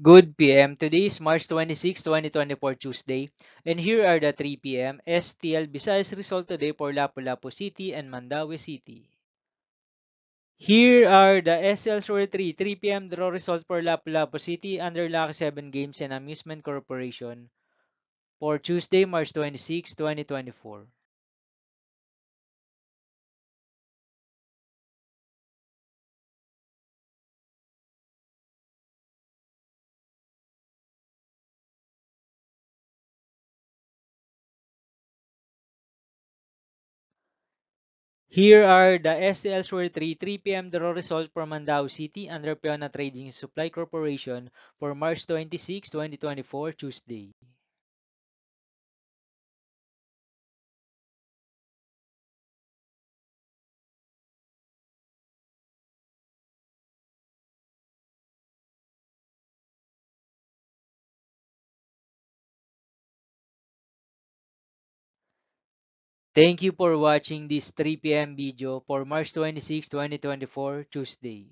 Good PM. Today is March 26, 2024, Tuesday, and here are the 3 p.m. STL Visayas result today for Lapu-Lapu City and Mandaue City. Here are the STL Story 3 p.m. draw results for Lapu-Lapu City under Lucky 7 Games and Amusement Corporation for Tuesday, March 26, 2024. Here are the STL Story 3 p.m. draw result for Mandaue City under Peona Trading Supply Corporation for March 26, 2024, Tuesday. Thank you for watching this 3 p.m. video for March 26, 2024, Tuesday.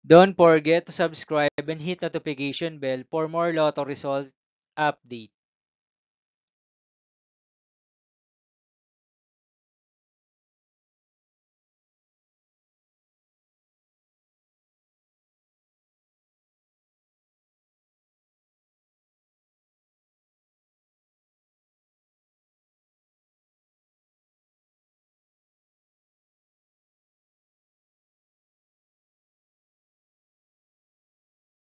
Don't forget to subscribe and hit notification bell for more lotto result update.